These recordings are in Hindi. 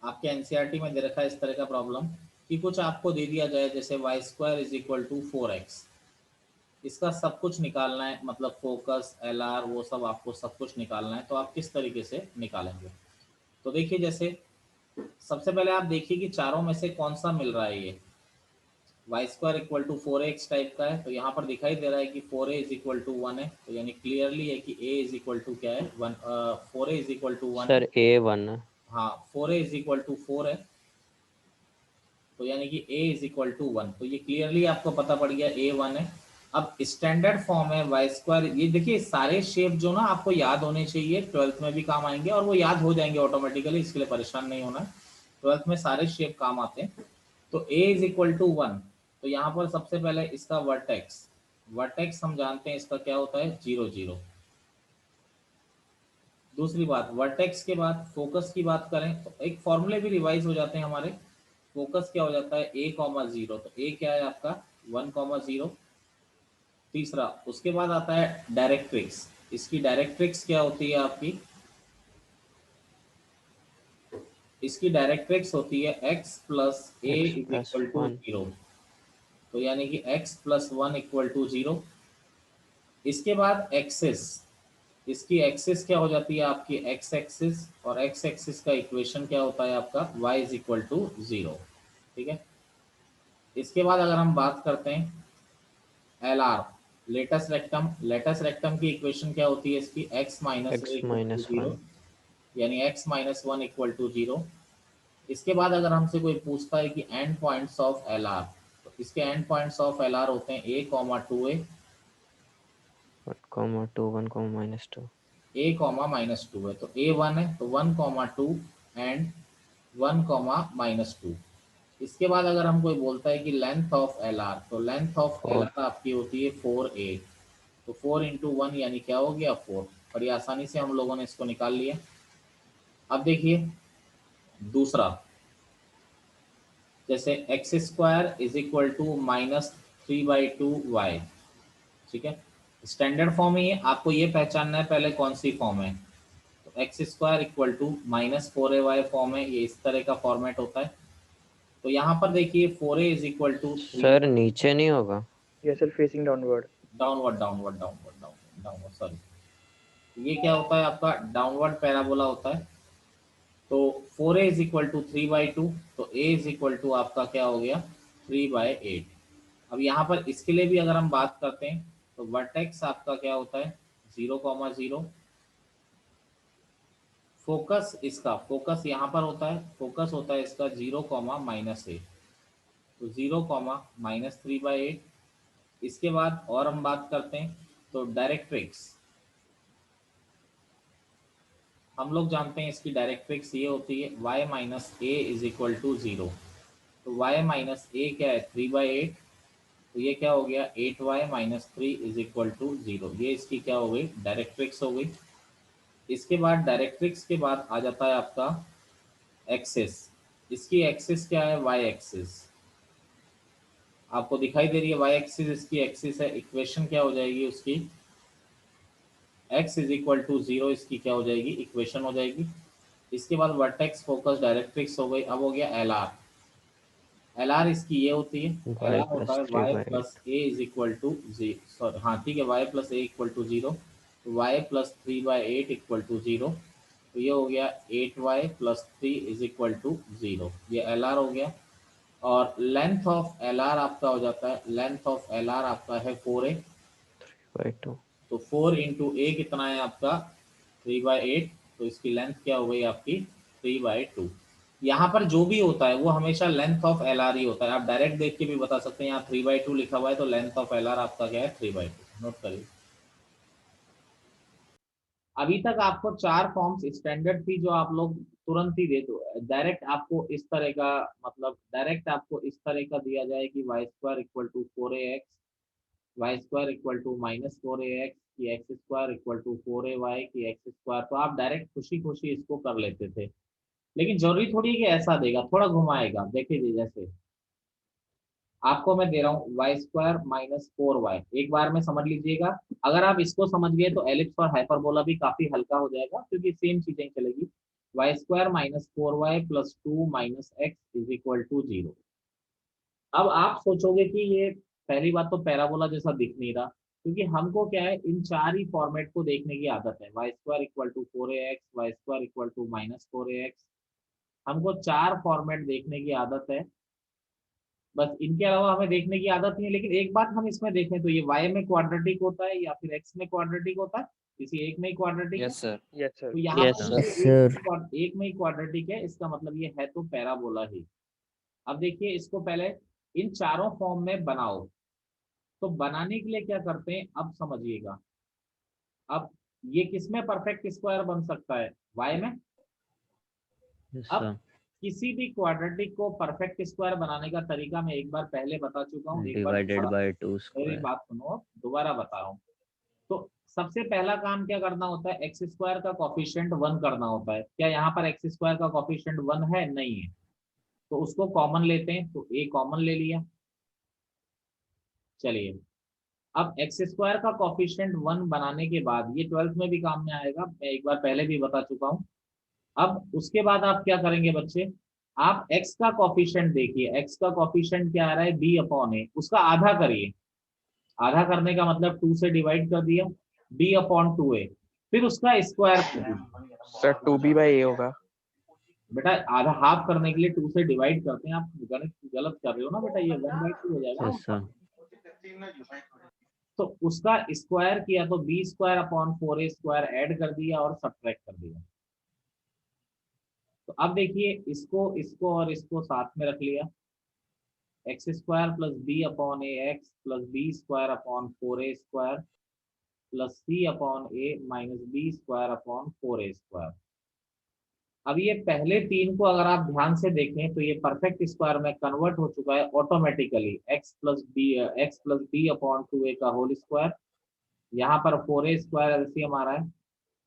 आपके एनसीईआरटी में दे रखा है इस तरह का प्रॉब्लम कि कुछ आपको दे दिया जाए जैसे y square is equal to 4x, इसका सब कुछ निकालना है, मतलब फोकस एल आर वो सब आपको सब कुछ निकालना है, तो आप किस तरीके से निकालेंगे? तो देखिए, जैसे सबसे पहले आप देखिए कि चारों में से कौन सा मिल रहा है। ये y square equal to 4x type का है, तो यहाँ पर दिखाई दे रहा है कि 4a इज इक्वल टू 1 है, तो यानी क्लियरली है कि a इज इक्वल टू क्या है 1, 4a इज इक्वल टू 1 है। सर A1 है। हाँ, 4a इज इक्वल टू 4 है, तो यानी कि a इज इक्वल टू 1, तो ये क्लियरली आपको पता पड़ गया a1 है। अब स्टैंडर्ड फॉर्म है वाई स्क्वायर, ये देखिए सारे शेप जो ना आपको याद होने चाहिए, 12th में भी काम आएंगे और वो याद हो जाएंगे ऑटोमेटिकली, इसके लिए परेशान नहीं होना। 12th में सारे शेप काम आते हैं। तो a इज इक्वल टू 1, तो यहाँ पर सबसे पहले इसका वर्टेक्स, वर्टेक्स हम जानते हैं इसका क्या होता है 0 0। दूसरी बात, वर्टेक्स के बाद फोकस की बात करें तो एक फॉर्मूले भी रिवाइज हो जाते हैं हमारे। फोकस क्या हो जाता है a कॉमा 0, तो a क्या है आपका 1 कॉमा 0। तीसरा, उसके बाद आता है डायरेक्ट्रिक्स, इसकी डायरेक्ट्रिक्स क्या होती है आपकी, इसकी डायरेक्ट्रिक्स होती है x plus a X is plus equal to 1। 0, तो यानी कि x प्लस 1 इक्वल टू 0। इसके बाद एक्सिस, इसकी एक्सिस क्या हो जाती है आपकी एक्स एक्सिस, और एक्स एक्सिस का इक्वेशन क्या होता है आपका y इज इक्वल टू 0। ठीक है, इसके बाद अगर हम बात करते हैं L R, latus rectum, latus rectum की इक्वेशन क्या होती है इसकी x minus X equal to minus 0, 1। यानी x माइनस 1 इक्वल टू 0। इसके बाद अगर हमसे कोई पूछता है कि and points of L R, तो इसके and points of L are होते हैं a comma 2a, 1,2 1,-2। a comma minus 2 है, तो a 1 है तो 1 कॉमा 2 एंड 1 कॉमा माइनस 2। इसके बाद अगर हम कोई बोलता है कि लेंथ ऑफ एल आर, तो लेंथ ऑफ एल 4। आर आपकी होती है 4a, तो 4 इंटू 1 यानी क्या हो गया 4। बड़ी आसानी से हम लोगों ने इसको निकाल लिया। अब देखिए दूसरा, जैसे x square is equal to minus 3/2y। ठीक है, स्टैंडर्ड फॉर्म ही है, आपको ये पहचानना है पहले कौन सी फॉर्म है। तो x square equal to minus 4ay form है, ये इस तरह का फॉर्मेट होता है। तो यहाँ पर देखिए 4a is equal to 3, sir नीचे नहीं होगा? Yes, sir, facing downward. Downward downward downward downward downward sorry, ये क्या होता है आपका डाउनवर्ड पैराबोला होता है। तो 4a इज इक्वल टू 3/2, तो a इज इक्वल टू आपका क्या हो गया 3/8। अब यहाँ पर इसके लिए भी अगर हम बात करते हैं तो वर्टेक्स आपका क्या होता है 0 कॉमा 0। फोकस, इसका फोकस यहाँ पर होता है, फोकस होता है इसका 0 कॉमा माइनस ए, तो 0 कॉमा माइनस 3/8। इसके बाद और हम बात करते हैं तो डायरेक्ट्रिक्स, हम लोग जानते हैं इसकी डायरेक्ट्रिक्स ये होती है y minus a is equal to 0, तो y माइनस ए क्या है 3/8, तो ये क्या हो गया 8y minus 3 is equal to 0, ये इसकी क्या हो गई डायरेक्ट्रिक्स हो गई। इसके बाद डायरेक्ट्रिक्स के बाद आ जाता है आपका एक्सिस, इसकी एक्सिस क्या है y एक्सिस, आपको दिखाई दे रही है y एक्सिस इसकी एक्सिस है, इक्वेशन क्या हो जाएगी उसकी x इज इक्वल टू 0, इसकी क्या हो जाएगी इक्वेशन हो जाएगी। इसके बाद वर्टेक्स फोकस डायरेक्ट्रिक्स हो गई। अब हो गया एल आर, एल आर इसकी ये होती है, एल Y आर होता प्लस है three y by plus a is equal to जी, सॉरी हाँ ठीक है, y plus a equal to 0, तो वाई प्लस 3/8 इक्वल टू 0, तो ये हो गया 8y plus 3 is equal to 0, ये एल आर हो गया। और लेंथ ऑफ एल आर आपका हो जाता है, लेंथ ऑफ एल आर आपका है 4a, 3/2। तो 4 इंटू ए कितना है आपका 3/8, तो इसकी लेंथ क्या हो गई आपकी 3/2। यहाँ पर जो भी होता है वो हमेशा लेंथ ऑफ एल आर ही होता है, आप डायरेक्ट देख के भी बता सकते हैं, यहाँ 3/2 लिखा हुआ है तो लेंथ ऑफ एल आर आपका क्या है 3/2, नोट करिए। अभी तक आपको चार फॉर्म्स स्टैंडर्ड थी जो आप लोग तुरंत ही दे दो, डायरेक्ट आपको इस तरह का, मतलब डायरेक्ट आपको इस तरह का दिया जाए कि y square equal to 4ax, y square equal to minus 4ax, की x square equal to 4ay की एक्स स्क्वायर, तो आप डायरेक्ट खुशी खुशी इसको कर लेते थे। लेकिन जरूरी थोड़ी है कि ऐसा देगा, थोड़ा घुमाएगा। देखिए जी, जैसे आपको मैं दे रहा हूँ वाई स्क्वायर माइनस 4y, एक बार में समझ लीजिएगा। अगर आप इसको समझ गए तो एलिप्स और हाइपरबोला भी काफी हल्का हो जाएगा क्योंकि सेम चीजें चलेगी। Y square minus 4y plus 2 minus x is equal to 0। अब आप सोचोगे कि ये पहली बात तो पैराबोला जैसा दिख नहीं रहा, क्योंकि हमको क्या है, इन चार ही फॉर्मेट को देखने की आदत है। Y square equal to 4ax, y square equal to minus 4ax, हमको चार फॉर्मेट देखने की आदत है। बस इनके अलावा हमें देखने की आदत नहीं है। लेकिन एक बात हम इसमें देखें तो ये y में क्वाड्रेटिक होता है या फिर x में क्वाड्रेटिक होता है, किसी एक में ही क्वाड्रेटिक है। Yes sir. Yes, sir. तो यहाँ Yes, पर sir. ये एक में ही क्वाड्रेटिक है, इसका मतलब ये है तो पैराबोला ही। अब देखिए इसको पहले इन चारों फॉर्म में बनाओ। तो बनाने के लिए क्या करते हैं, अब समझिएगा। अब ये किसमें परफेक्ट स्क्वायर बन सकता है, y में। Yes, अब sir. किसी भी क्वाड्रेटिक को परफेक्ट स्क्वायर बनाने का तरीका मैं एक बार पहले बता चुका हूँ, एक बार Divided दोबारा- by 2 मेरी square. बात सुनो, दोबारा बता रहा हूँ। तो सबसे पहला काम क्या करना होता है, एक्स स्क्वायर का कॉफिशिएंट 1 करना होता है। क्या यहाँ पर एक्स स्क्वायर का कॉफिशिएंट 1 है, नहीं है, तो उसको कॉमन लेते हैं। तो ए कॉमन ले लिया। चलिए अब एक्स स्क्वायर का कॉफिशिएंट 1 बनाने के बाद, ये 12th में भी काम में आएगा, मैं एक बार पहले भी बता चुका हूँ। अब उसके बाद आप क्या करेंगे बच्चे, आप x का कॉफिशिएंट देखिए। x का कॉफिशिएंट क्या आ रहा है, b अपॉन ए, उसका आधा करिए। आधा करने का मतलब 2 से डिवाइड कर दिया, b अपॉन 2a, फिर उसका स्क्वायर कर दिया। सर 2b/a होगा। बेटा आधा हाफ करने के लिए 2 से डिवाइड करते हैं, आप गणित गलत कर रहे हो ना बेटा, ये 1/2 हो जाएगा Yes, sir. ना। तो उसका स्क्वायर किया तो b square upon 4a square add कर दिया और सब्ट्रैक्ट कर दिया। तो अब देखिए इसको इसको और इसको साथ में रख लिया, X square plus B upon A X plus B square upon 4a square plus C upon A minus B square upon 4a square. अब ये पहले तीन को अगर आप ध्यान से देखें तो ये परफेक्ट स्क्वायर में कन्वर्ट हो चुका है automatically, x plus B upon 2a का होल स्क्वायर। यहाँ पर 4a स्क्वायर एलसीएम आ रहा है,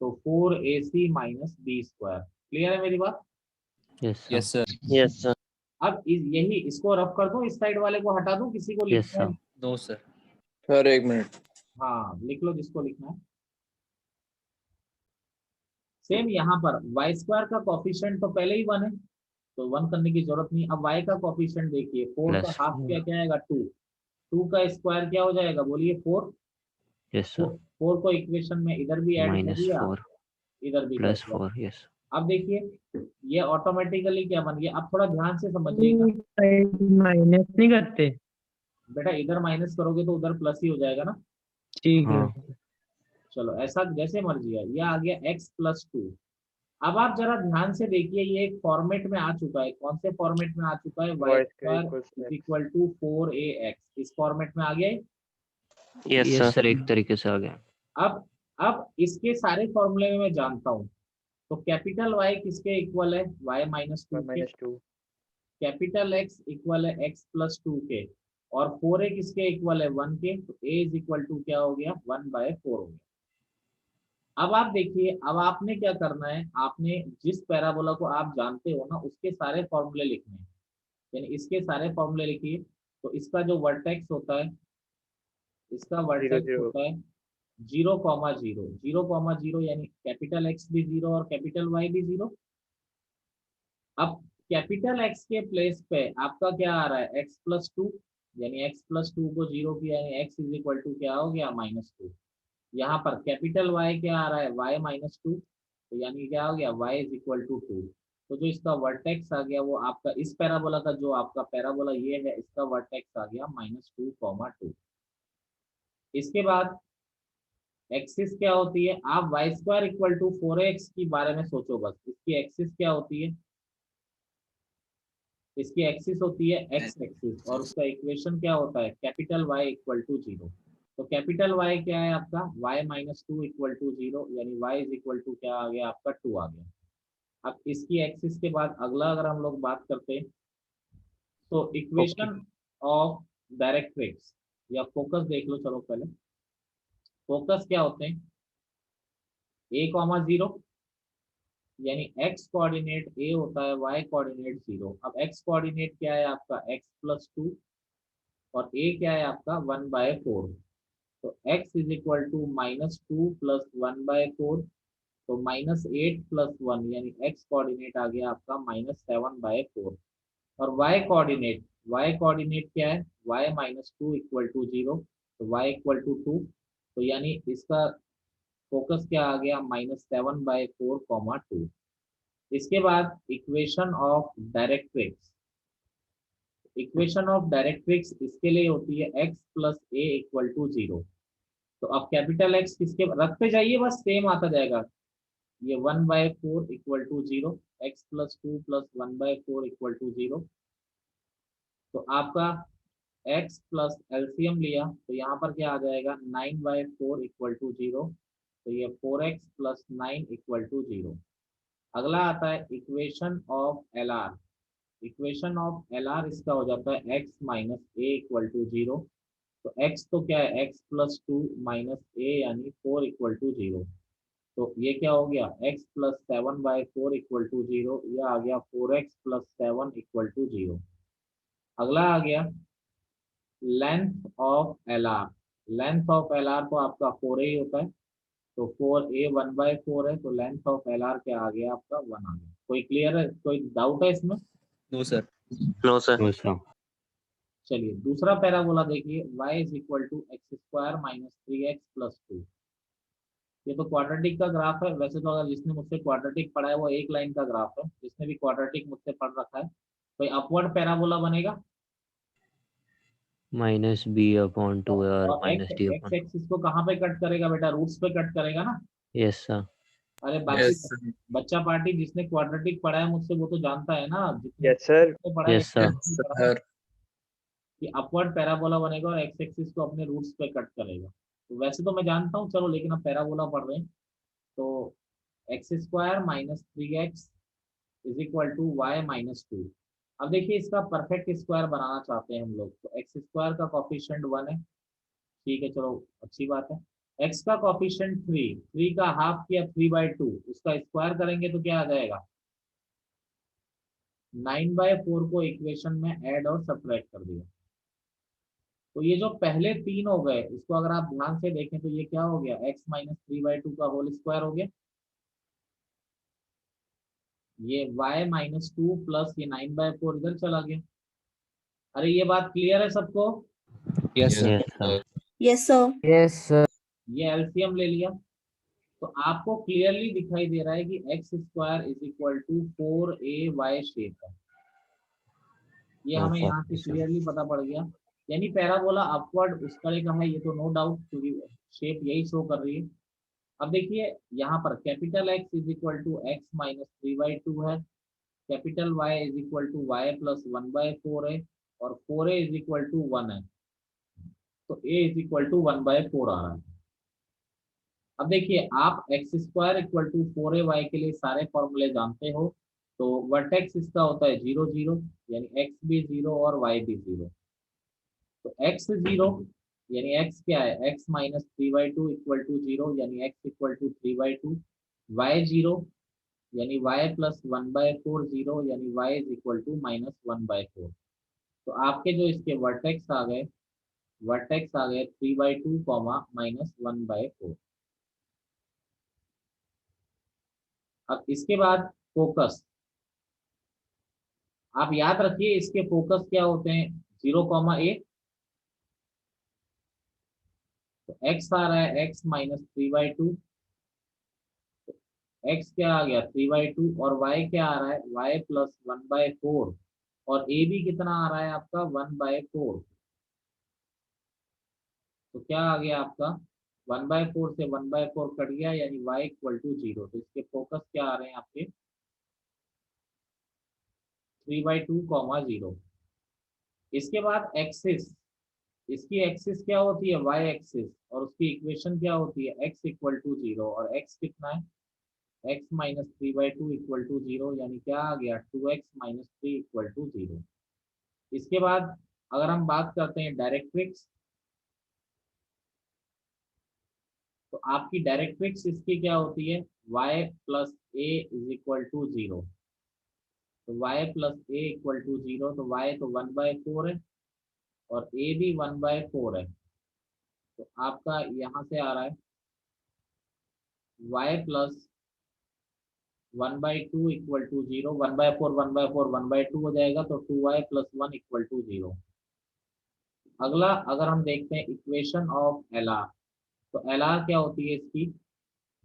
तो 4ac minus B square. Clear है मेरी बात। Yes, sir. Yes sir. Yes, sir. अब यही इसको रफ कर दूं, इस साइड वाले को हटा दूं, किसी को Yes, लिखना है? sir. No sir. सर एक मिनट। हाँ लिख लो जिसको लिखना है। सेम यहाँ पर वाई स्क्वायर का कॉफिशिएंट तो पहले ही 1 है, तो 1 करने की जरूरत नहीं। अब y का कॉफिशिएंट देखिए, 4 का Plus हाफ 4. क्या क्या आएगा, 2। 2 का स्क्वायर क्या हो जाएगा, बोलिए 4। Yes, sir. 4 को इक्वेशन में इधर भी ऐड कर Minus दिया, 4. इधर भी कर Plus दिया। 4. Yes. अब देखिए ये ऑटोमेटिकली क्या बन गया। अब थोड़ा ध्यान से समझिएगा माइनस नहीं करते। बेटा, इधर माइनस करोगे तो उधर प्लस ही हो जाएगा ना। ठीक है। हाँ. चलो ऐसा जैसे मर्जी है। ये आ गया x प्लस 2। अब आप जरा ध्यान से देखिए, ये एक फॉर्मेट में आ चुका है। कौन से फॉर्मेट में आ चुका है, y Y square square equals is x. Equal to 4ax, इस फॉर्मेट में आ गया है। Yes, sir. एक तरीके से आ गया. अब इसके सारे फॉर्मूले में मैं जानता हूँ। तो कैपिटल Y किसके इक्वल है, y माइनस 2 1 के। minus 2. कैपिटल X इक्वल है x प्लस 2 के। और 4a किसके इक्वल है, 1 के। तो a इज इक्वल टू क्या हो गया, 1/4 हो गया। अब आप देखिए, अब आपने क्या करना है, आपने जिस पैराबोला को आप जानते हो ना, उसके सारे फॉर्मूले लिखने हैं। यानी इसके सारे फॉर्मूले लिखिए। तो इसका जो वर्टेक्स होता है, इसका वर्टेक्स 0 होता है 0,0, 0,0, यानी कैपिटल एक्स भी 0 और कैपिटल वाई भी 0। अब कैपिटल एक्स के प्लेस पे आपका क्या आ रहा है, एक्स प्लस 2, यानी एक्स प्लस 2 को 0 किया, यानी एक्स इज इक्वल टू क्या हो गया, -2। यहाँ पर कैपिटल वाई क्या आ रहा है, y -2, तो यानी क्या हो गया, y इज इक्वल टू 2। तो जो इसका वर्टेक्स आ गया वो आपका इस पैराबोला का, जो आपका पैराबोला ये है, इसका वर्टेक्स आ गया -2,2। इसके बाद एक्सिस क्या होती है, आप Y square equal to 4x की बारे में सोचो बस। इसकी एक्सिस क्या होती है, इसकी एक्सिस होती है एक्स एक्सिस, और उसका इक्वेशन क्या होता है, कैपिटल Y इक्वल टू 0। तो कैपिटल Y क्या है आपका, y माइनस 2 इक्वल टू 0, यानी y इज इक्वल टू क्या आ गया आपका, 2 आ गया। अब इसकी एक्सिस के बाद अगला अगर हम लोग बात करते हैं, तो इक्वेशन ऑफ डायरेक्ट्रिक्स या फोकस देख लो। चलो पहले फोकस क्या होते हैं, a,0, यानी x कोऑर्डिनेट a होता है, y कोऑर्डिनेट 0। अब x कोऑर्डिनेट क्या है आपका, x प्लस 2, और a क्या है आपका 1/4। तो x is equal to -2 plus 1/4। तो -8 + 1 यानी x कोऑर्डिनेट आ गया आपका -7/4। और y कोऑर्डिनेट क्या है, y -2 = 0, तो y = 2। तो यानी इसका फोकस क्या आ गया, -7/4, 2। इसके बाद इक्वेशन ऑफ डायरेक्ट्रिक्स इसके लिए होती है x + a = 0। तो अब कैपिटल X किसके रखते जाइए, बस सेम आता जाएगा। ये 1/4 = 0, x + 2 + 1/4 = 0। तो आपका x प्लस एलसीएम लिया तो यहाँ पर क्या आ जाएगा, 9/4 = 0। तो ये 4x + 9 = 0। अगला आता है इक्वेशन ऑफ एल आर इसका हो जाता है x - a = 0। तो x तो क्या है, x + 2 - a यानी 4 = 0। तो ये क्या हो गया, x + 7/4 = 0, यह आ गया 4x + 7 = 0। अगला आ गया लेंथ ऑफ एल आर तो आपका 4a ही होता है। तो 4a 1/4 है, तो लेंथ ऑफ एल आर क्या आ गया आपका, 1 आ गया। कोई क्लियर है, कोई डाउट है इसमें? No sir. No sir. चलिए दूसरा पैराबोला देखिए, y = x² - 3x + 2। ये तो क्वाड्रेटिक का ग्राफ है। वैसे तो अगर जिसने मुझसे क्वाड्रेटिक पढ़ा है वो एक लाइन का ग्राफ है, जिसने भी क्वाड्रेटिक मुझसे पढ़ रखा है। कोई अपवर्ड पैराबोला बनेगा, -b/2 और और एक्स -d/। एक्सिस को कहाँ पे कट करेगा बेटा, रूट्स पे कट करेगा ना। Yes sir. अरे बाकी यस सर। बच्चा पार्टी जिसने क्वाड्रेटिक पढ़ा है मुझसे वो तो जानता है ना, जिसने Yes, sir. पढ़ा है यस सर। एक्सिस पढ़ा है सर कि अपवर्ड पैराबोला बनेगा और एक्स एक्सिस को अपने रूट्स पे कट करेगा। तो वैसे तो मैं जानता हूँ, चलो लेकिन अब पैराबोला पढ़ रहे हैं। तो x² - 3x = y - 2। अब देखिए इसका परफेक्ट स्क्वायर बनाना चाहते हैं हम लोग, तो x² का कॉफिशिएंट 1 है, ठीक है चलो अच्छी बात है। x का कॉफिशिएंट 3 का हाफ किया 3/2, उसका स्क्वायर करेंगे तो क्या आ जाएगा, 9/4 को इक्वेशन में ऐड और सब्ट्रैक्ट कर दिया। तो ये जो पहले 3 हो गए, इसको अगर आप ध्यान से देखें तो ये क्या हो गया, x - 3/2 का होल स्क्वायर हो गया। ये y - 2 प्लस ये 9/4 इधर चला गया। अरे ये बात क्लियर है सबको? Yes sir. Yes sir. Yes, sir. Yes sir. ये एलसीएम ले लिया तो आपको क्लियरली दिखाई दे रहा है कि x² = 4ay शेप है। ये हाँ हमें सर। यहाँ से क्लियरली पता पड़ गया। यानी पैराबोला अपवर्ड उस तरह का है, ये तो नो डाउट, क्योंकि शेप यही शो कर रही है। अब देखिए यहाँ पर कैपिटल X = x - 3/2 है, कैपिटल Y = y + 1/4 है, और 4a = 1 है, तो a = 1/4 आ रहा है। अब देखिए आप x² = 4ay के लिए सारे फॉर्मूले जानते हो। तो वर्टेक्स इसका होता है 0 0, यानी x भी 0 और y भी 0। तो x 0 यानी x क्या है, x - 3/2 = 0, यानी x = 3/2। y 0 यानी y + 1/4 0, यानी y = -1/4। तो आपके जो इसके वर्टेक्स आ गए 3/2, -1/4। अब इसके बाद फोकस, आप याद रखिए इसके फोकस क्या होते हैं, 0, a। तो x आ रहा है x - 3/2, x क्या आ गया 3/2, और y क्या आ रहा है y + 1/4, और a भी कितना आ रहा है आपका 1/4। तो क्या आ गया आपका 1/4 से 1/4 कट गया, यानी y = 0। तो इसके फोकस क्या आ रहे हैं आपके 3/2, 0। इसके बाद एक्सिस, इसकी एक्सिस क्या होती है y एक्सिस, और उसकी इक्वेशन क्या होती है x = 0, और x कितना है x - 3/2 = 0, यानी क्या आ गया 2x - 3 = 0। इसके बाद अगर हम बात करते हैं डायरेक्ट्रिक्स, तो आपकी डायरेक्ट्रिक्स इसकी क्या होती है y + a = 0। तो y + a = 0, तो y तो 1/4 है और a भी 1/4 है। तो आपका यहाँ से आ रहा है y + 1/2 इक्वल टू 0, 1/4 1/4 1/2 हो जाएगा, तो 2y प्लस 1 इक्वल टू 0। अगला अगर हम देखते हैं इक्वेशन ऑफ एल आर, तो एल आर क्या होती है इसकी,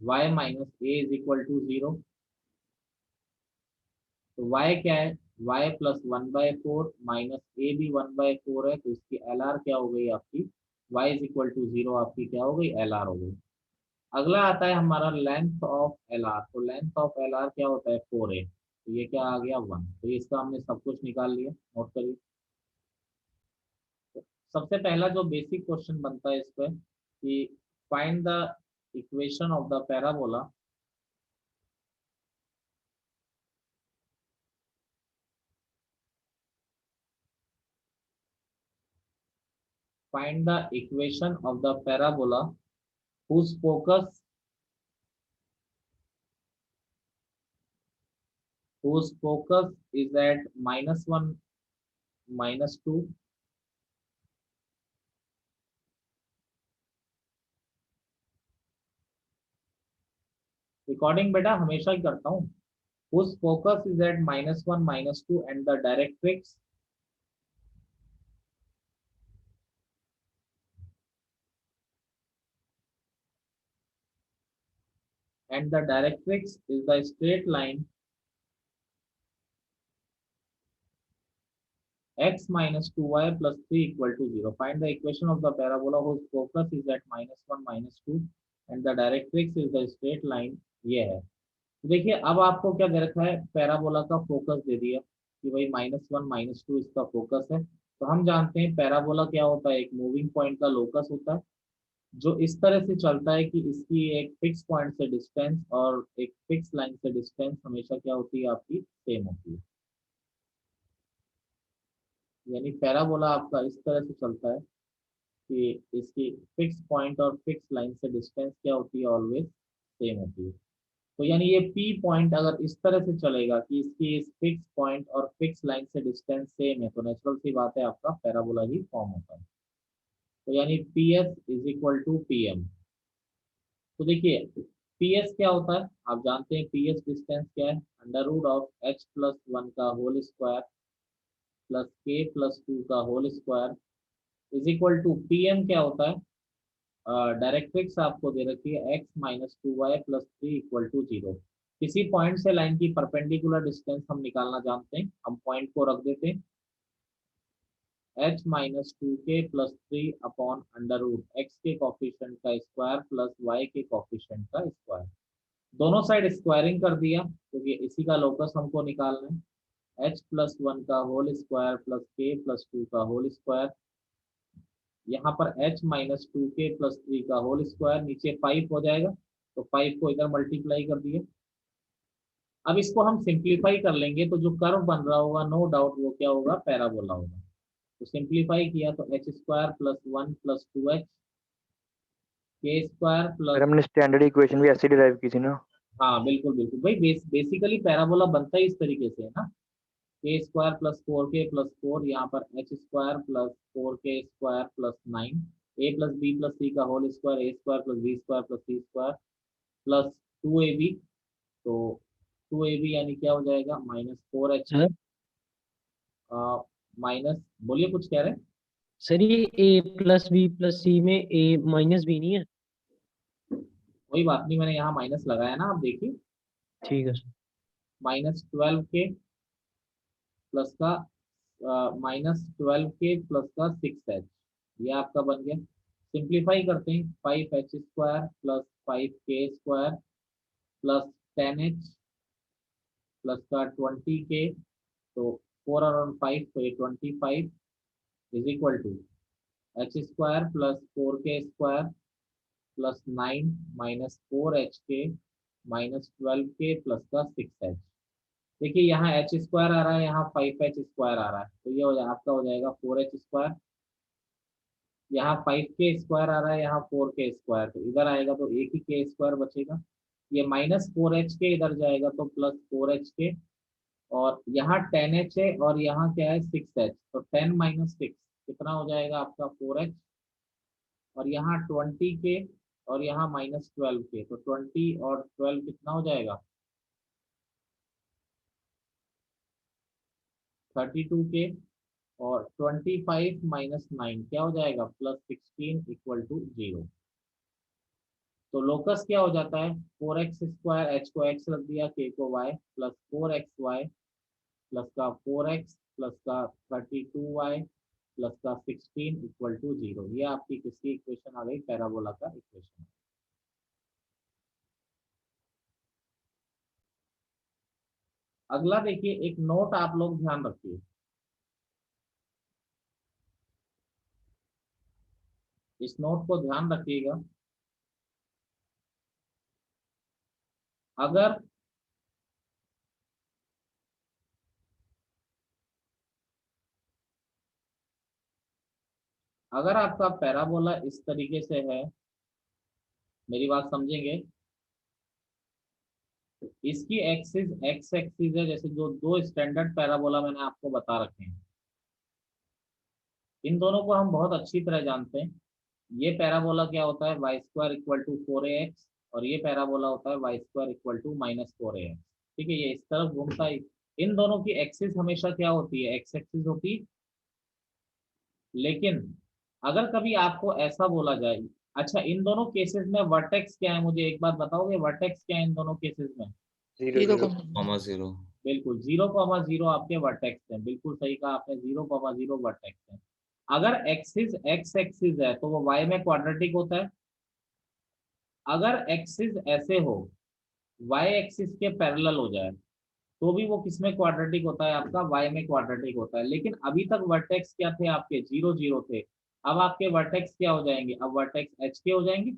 y minus a is equal to 0। तो y क्या है, y प्लस 1/4 माइनस ए भी 1/4 है, तो इसकी एल आर क्या हो गई आपकी, y इज इक्वल टू 0 आपकी क्या हो गई, एल आर हो गई। अगला आता है हमारा लेंथ ऑफ एल आर, तो लेंथ ऑफ एल आर क्या होता है 4a, तो ये क्या आ गया 1। तो ये इसका हमने सब कुछ निकाल लिया, नोट करिए। सबसे पहला जो बेसिक क्वेश्चन बनता है इस पर कि find the equation of the parabola find the equation of the parabola whose focus is at -1 -2 recording बेटा हमेशा ही करता हूँ। whose focus is at -1 -2 and the directrix is the straight line x minus 2y plus 3 equal to 0. Find the equation of the parabola whose focus is at -1 -2 and the directrix is the straight line। ये है। तो देखिए अब आपको क्या दे रखा है, पैराबोला का फोकस दे दिया कि भाई -1 -2 इसका फोकस है। तो हम जानते हैं पैराबोला क्या होता है, एक मूविंग पॉइंट का लोकस होता है जो इस तरह से चलता है कि इसकी एक फिक्स पॉइंट से डिस्टेंस और एक फिक्स लाइन से डिस्टेंस हमेशा क्या होती है आपकी, सेम होती है। यानी पैराबोला आपका इस तरह से चलता है कि इसकी फिक्स पॉइंट और फिक्स लाइन से डिस्टेंस क्या होती है, ऑलवेज सेम होती है। तो यानी ये पी पॉइंट अगर इस तरह से चलेगा कि इसकी इस फिक्स पॉइंट और फिक्स लाइन से डिस्टेंस सेम है, तो नेचुरल सी बात है आपका पैराबोला ही फॉर्म होता है। तो यानी P S is equal to P M. तो देखिए पी एस क्या होता है, आप जानते हैं पी एस डिस्टेंस क्या है, under root of h plus 1 का whole square plus k plus 2 का whole square is equal to P M क्या होता है, डायरेक्ट्रिक्स आपको दे रखी है x minus 2y plus 3 equal to 0। किसी पॉइंट से लाइन की परपेंडिकुलर डिस्टेंस हम निकालना जानते हैं, हम पॉइंट को रख देते हैं h minus 2k plus 3 upon under root x के कॉफिशिएंट का स्क्वायर प्लस y के कॉफिशिएंट का स्क्वायर। दोनों साइड स्क्वायरिंग कर दिया क्योंकि इसी का लोकस हमको निकालना है, h प्लस 1 का whole square plus k plus 2 का होल स्क्वायर, यहाँ पर h माइनस 2k प्लस 3 का होल स्क्वायर, नीचे 5 हो जाएगा, तो 5 को इधर मल्टीप्लाई कर दिए। अब इसको हम सिंप्लीफाई कर लेंगे तो जो कर्व बन रहा होगा नो डाउट वो क्या होगा, पैराबोला होगा। तो सिंप्लीफाई किया तो H square plus 1 plus 2h के स्क्वायर सर प्लस, हमने स्टैंडर्ड इक्वेशन भी ऐसे डिराइव की थी ना। हाँ बिल्कुल बिल्कुल भाई, बेसिकली पैराबोला बनता ही इस तरीके से है ना, के स्क्वायर प्लस 4k प्लस 4, यहाँ पर H square plus 4k square plus 9, A plus B plus C का whole square, A square plus B square plus C square plus 2ab। तो 2ab यानी क्या हो जाएगा, -4h सर माइनस, बोलिए कुछ कह रहे हैं। सर ये ए प्लस बी प्लस सी में ए माइनस बी नहीं है। कोई बात नहीं, मैंने यहाँ माइनस लगाया ना, आप देखिए ठीक है सर। -12k प्लस का -12k प्लस का 6h, ये आपका बन गया। सिंप्लीफाई करते हैं, 5h square plus 5k square plus 10h plus का 20k, तो 4 और 5 तो ये 25 is equal to h square plus 4k square plus 9 minus 4hk minus 12k plus का 6h। देखिए यहाँ h स्क्वायर आ रहा है, यहाँ 5h स्क्वायर आ रहा है, तो ये हो जाए आपका हो जाएगा 4h स्क्वायर, यहाँ 5k स्क्वायर आ रहा है, यहाँ 4k स्क्वायर, तो इधर आएगा तो एक ही k स्क्वायर बचेगा, ये -4hk इधर जाएगा तो प्लस 4hk, और यहाँ 10h है और यहाँ क्या है 6h, तो 10 माइनस 6 कितना हो जाएगा आपका 4h, और यहाँ 20k और यहाँ -12k, तो 20 और 12 कितना हो जाएगा 32k और 25 माइनस 9 क्या हो जाएगा +16 इक्वल टू 0। तो लोकस क्या हो जाता है 4x², h को x रख दिया, k को y, प्लस 4xy प्लस का 4x प्लस का 32y प्लस का 16 इक्वल टू 0। ये आपकी किसकी इक्वेशन आ गई, पैराबोला का इक्वेशन। अगला देखिए, एक नोट आप लोग ध्यान रखिए, इस नोट को ध्यान रखिएगा। अगर अगर आपका पैराबोला इस तरीके से है, मेरी बात समझेंगे, इसकी एक्सिस एक्स एक्सिस है, जैसे जो दो स्टैंडर्ड पैराबोला मैंने आपको बता रखे हैं, इन दोनों को हम बहुत अच्छी तरह जानते हैं। ये पैराबोला क्या होता है y² इक्वल टू 4ax, और ये पैराबोला होता है y² इक्वल टू -4ax। ठीक है, ये इस तरफ घूमता है। इन दोनों की एक्सिस हमेशा क्या होती है, एक्स एक्सिस होती है। लेकिन अगर कभी आपको ऐसा बोला जाए, अच्छा इन दोनों केसेस में वर्टेक्स क्या है, मुझे एक बात बताओगे, वर्टेक्स क्या है इन दोनों केसेस में? 0 0 बिल्कुल 0,0 आपके वर्टेक्स हैं, बिल्कुल सही कहा आपने, 0,0 वर्टेक्स हैं। अगर एक्सिस एक्स एक्सिस है तो वो y में क्वाड्रेटिक होता है। अगर एक्सिस ऐसे हो, y एक्सिस के पैरेलल हो जाए, तो भी वो किस में क्वाड्रेटिक होता है, आपका y में क्वाड्रेटिक होता है। लेकिन अभी तक वर्टेक्स क्या थे आपके, 0 0 थे। अब आपके वर्टेक्स क्या हो जाएंगे, अब वर्टेक्स एच के हो जाएंगे।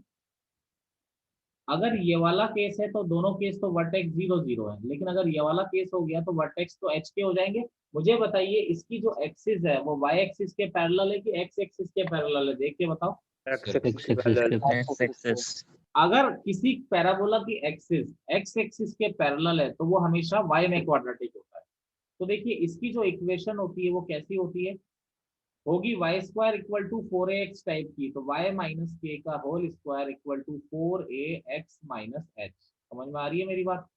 अगर ये वाला केस है तो दोनों केस तो वर्टेक्स 0 0 है, लेकिन अगर ये वाला केस हो गया तो वर्टेक्स तो एच के हो जाएंगे। मुझे बताइए, इसकी जो एक्सिस है वो y एक्सिस के पैरेलल है कि x एक्सिस के पैरेलल है, देख के बताओ। x Sir, axis X के axis parallel। के X axis अगर किसी पैराबोला की एक्सिस x एक्सिस के पैरेलल है तो वो हमेशा y में क्वाड्रेटिक होता है। तो देखिए, इसकी जो इक्वेशन होती है वो कैसी होती है, होगी y² equal to 4ax type की, तो y माइनस के का whole square equal to 4ax minus h। समझ में आ रही है मेरी बात?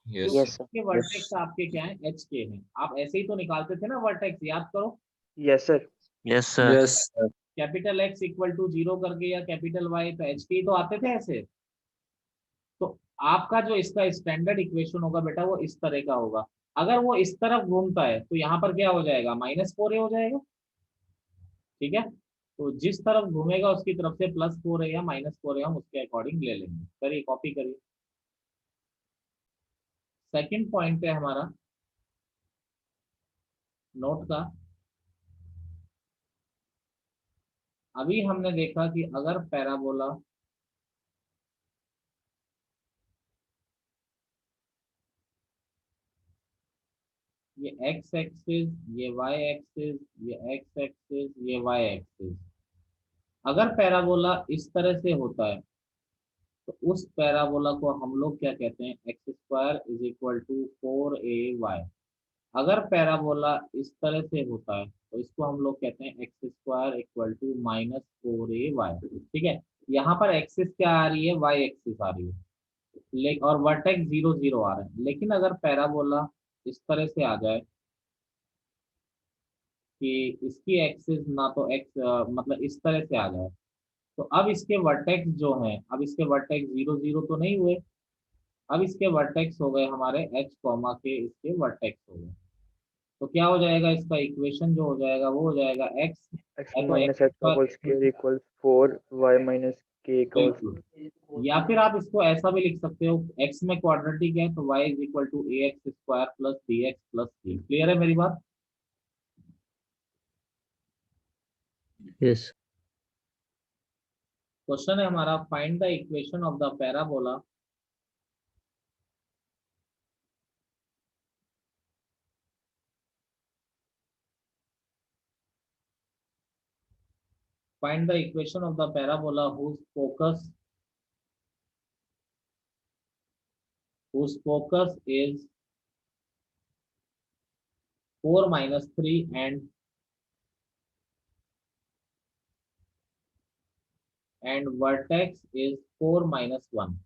yes क्योंकि sir Yes sir। इसके वर्टेक्स आपके क्या है, एच के हैं। आप ऐसे ही तो निकालते थे ना वर्टेक्स, याद करो, Yes sir। Yes sir. yes sir capital x equal to 0 करके या कैपिटल वाई, तो एच के ही तो आते थे ऐसे। तो आपका जो इसका स्टैंडर्ड इक्वेशन होगा बेटा वो इस तरह का होगा। अगर वो इस तरफ घूमता है तो यहाँ पर क्या हो जाएगा, -4a हो जाएगा। ठीक है, तो जिस तरफ घूमेगा उसकी तरफ से +4a या -4a हम उसके अकॉर्डिंग ले लेंगे। करिए, कॉपी करिए। सेकंड पॉइंट है हमारा नोट का। अभी हमने देखा कि अगर पैराबोला ये x एक्सिस, ये y एक्सिस, ये x एक्सिस, ये y एक्सिस, अगर पैराबोला इस तरह से होता है तो उस पैराबोला को हम लोग क्या कहते हैं, x² is equal to 4ay। अगर पैराबोला इस तरह से होता है तो इसको हम लोग कहते हैं x² इक्वल टू -4ay। ठीक है, यहाँ पर एक्सिस क्या आ रही है, y एक्सिस आ रही है, और वर्टेक्स 0 0 आ रहा है। लेकिन अगर पैराबोला इस तरह से आ जाए कि इसकी एक्सिस ना तो x मतलब इस तरह से आ जाए, तो अब इसके वर्टेक्स जो हैं, अब इसके वर्टेक्स 0 0 तो नहीं हुए, अब इसके वर्टेक्स हो गए हमारे h कॉमा के, इसके वर्टेक्स हो गए। तो क्या हो जाएगा, इसका इक्वेशन जो हो जाएगा वो हो जाएगा x, x या तो minus h का whole square x, equals 4 y minus k का whole बिल्कुल, या फिर आप इसको ऐसा भी लिख सकते हो, x में क्वाड्रेटिक है तो y is equal to ax² plus bx plus c। Clear है मेरी बात? Yes. क्वेश्चन है हमारा, find the equation of the parabola find the equation of the parabola whose focus is 4 minus 3 and vertex is 4 minus 1।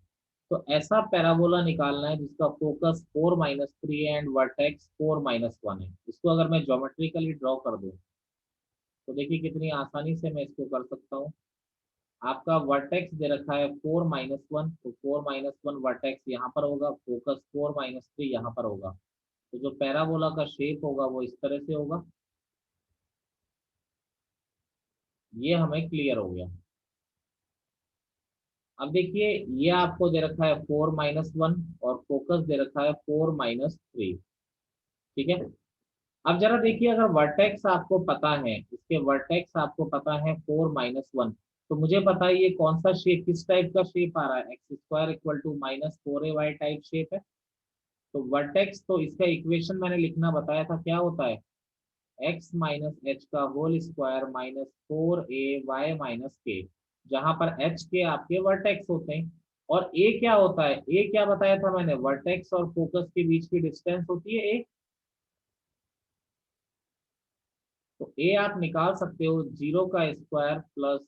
तो ऐसा पैराबोला निकालना है जिसका फोकस 4-3 एंड वर्टेक्स 4-1 है। इसको अगर मैं ज्योमेट्रिकली ड्रॉ कर दूं तो देखिए कितनी आसानी से मैं इसको कर सकता हूँ। आपका वर्टेक्स दे रखा है 4-1, तो 4-1 वर्टेक्स यहाँ पर होगा, फोकस 4-3 यहाँ पर होगा। तो जो पैराबोला का शेप होगा वो इस तरह से होगा। ये हमें क्लियर हो गया। अब देखिए ये आपको दे रखा है 4-1 और फोकस दे रखा है 4-3। ठीक है। अब जरा देखिए अगर वर्टेक्स आपको पता है, इसके वर्टेक्स आपको पता है 4-1, तो मुझे पता है ये कौन सा शेप, किस टाइप का शेप आ रहा है, x² equal to -4ay type shape है। तो वर्टेक्स, तो इसका इक्वेशन मैंने लिखना बताया था, क्या होता है x माइनस एच का होल स्क्वायर -4ay-k, जहां पर h के आपके वर्टेक्स होते हैं। और a क्या होता है, a क्या बताया था मैंने, वर्टेक्स और फोकस के बीच की डिस्टेंस होती है a। तो a आप निकाल सकते हो 0 का स्क्वायर प्लस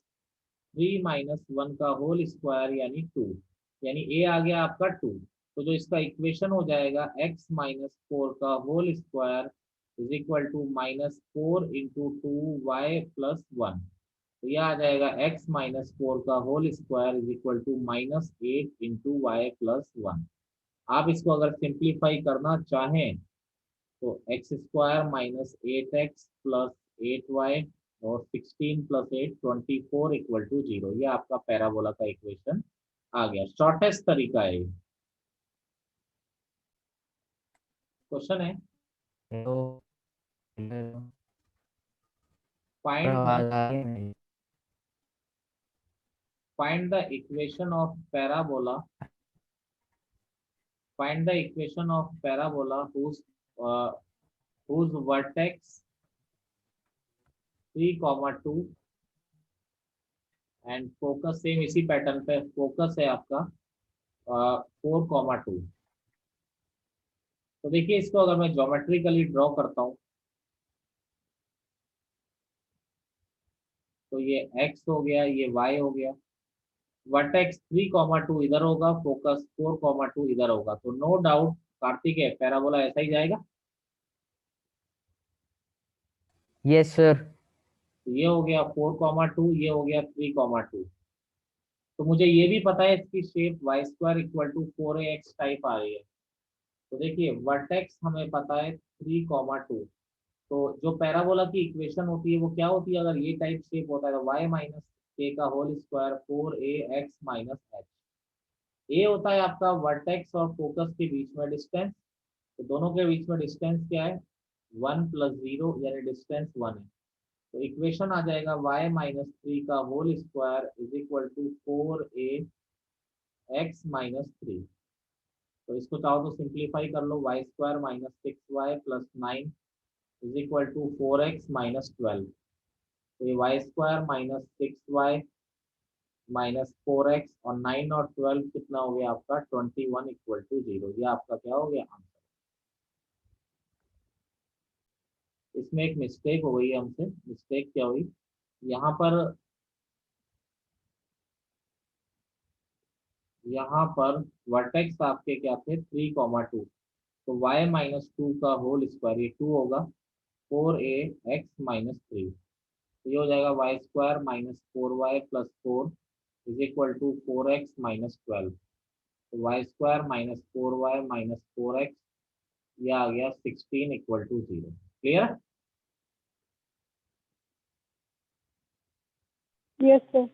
3-1 का होल स्क्वायर यानी 2, यानी a आ गया आपका 2। तो जो इसका इक्वेशन हो जाएगा x-4 का whole square is equal to -4 into 2y+1। तो यह आ जाएगा x-4 का whole square is equal to -8 into y+1। आप इसको अगर सिंप्लीफाई करना चाहें तो x² - 8x प्लस 8y और 16 + 8 24 इक्वल टू 0। ये आपका पैराबोला का इक्वेशन आ गया। शॉर्टेस्ट तरीका है। क्वेश्चन है हेलो फाइंड आवाज द आ रही है? Find the equation of parabola, find the equation of parabola whose vertex 3,2 and focus same इसी पैटर्न पे फोकस है आपका 4,2। तो देखिए इसको अगर मैं ज्योमेट्रिकली ड्रॉ करता हूँ तो ये x हो गया, ये y हो गया, वर्टेक्स 3,2 इधर होगा, फोकस 4,2 इधर होगा। तो नो डाउट कार्तिक है पैराबोला ऐसा ही जाएगा। Yes sir. तो ये हो गया 4,2, ये हो गया 3,2। तो मुझे ये भी पता है इसकी shape y² equal to 4ax type आ रही है। तो देखिए वर्टेक्स हमें पता है 3,2, तो जो पैराबोला की इक्वेशन होती है वो क्या होती है, अगर ये टाइप शेप होता है तो y-k का whole square 4ax minus h। A होता है आपका वर्टेक्स और फोकस के बीच में डिस्टेंस, तो दोनों के बीच में डिस्टेंस क्या है 1 + 0 यानी डिस्टेंस 1 है। तो इक्वेशन आ जाएगा y-3 का whole square is equal to 4ax-3। तो इसको चाहो तो सिंप्लीफाई कर लो, y² - 6y + 9 is equal to 4x - 12। तो ये y² - 6y -4x और 9 और 12 कितना हो गया आपका 21 इक्वल टू 0। ये आपका क्या हो गया आंसर। इसमें एक मिस्टेक हो गई है हमसे। मिस्टेक क्या हुई, यहाँ पर वर्टेक्स आपके क्या थे 3,2, तो y-2 का होल स्क्वायर ये 2 होगा 4ax-3। तो ये हो जाएगा y² - 4y + 4 is equal to 4x - 12। तो y² - 4y - 4x ये आ गया 16 equal to 0। Clear. Yes, sir.